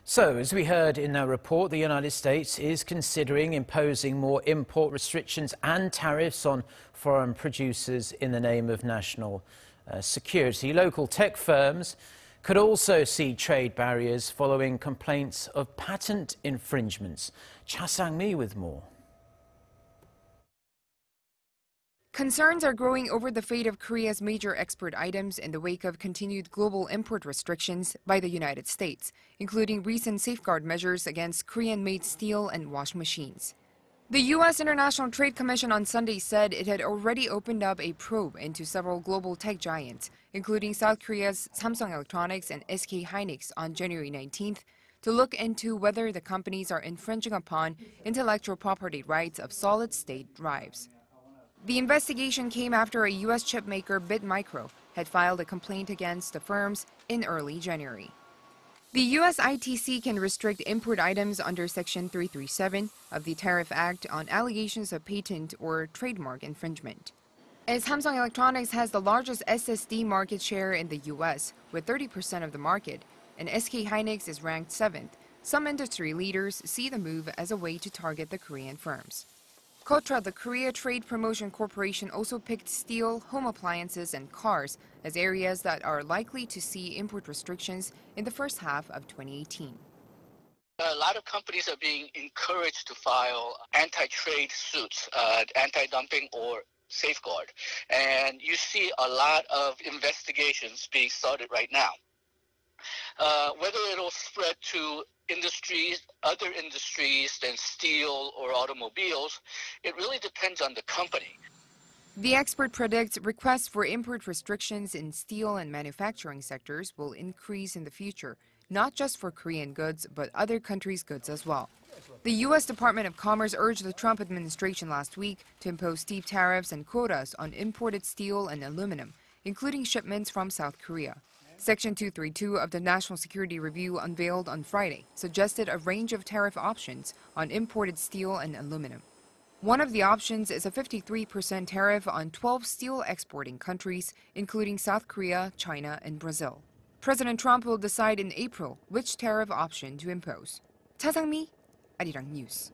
So, as we heard in our report, the United States is considering imposing more import restrictions and tariffs on foreign producers in the name of national security. Local tech firms could also see trade barriers following complaints of patent infringements. Cha Sang-mi with more. Concerns are growing over the fate of Korea's major export items in the wake of continued global import restrictions by the United States, including recent safeguard measures against Korean-made steel and washing machines. The U.S. International Trade Commission on Sunday said it had already opened up a probe into several global tech giants, including South Korea's Samsung Electronics and SK Hynix on January 19th, to look into whether the companies are infringing upon intellectual property rights of solid-state drives. The investigation came after a U.S. chipmaker Bitmicro had filed a complaint against the firms in early January. The U.S. ITC can restrict import items under Section 337 of the Tariff Act on allegations of patent or trademark infringement. As Samsung Electronics has the largest SSD market share in the U.S., with 30% of the market, and SK Hynix is ranked 7th, some industry leaders see the move as a way to target the Korean firms. KOTRA, the Korea Trade Promotion Corporation, also picked steel, home appliances, and cars as areas that are likely to see import restrictions in the first half of 2018. A lot of companies are being encouraged to file anti-trade suits, anti-dumping or safeguard. And you see a lot of investigations being started right now. Whether it'll spread to other industries than steel or automobiles, it really depends on the company. The expert predicts requests for import restrictions in steel and manufacturing sectors will increase in the future, not just for Korean goods, but other countries' goods as well. The U.S. Department of Commerce urged the Trump administration last week to impose steep tariffs and quotas on imported steel and aluminum, including shipments from South Korea. Section 232 of the National Security Review unveiled on Friday suggested a range of tariff options on imported steel and aluminum. One of the options is a 53% tariff on 12 steel exporting countries, including South Korea, China, and Brazil. President Trump will decide in April which tariff option to impose. Cha Sang-mi, Arirang News.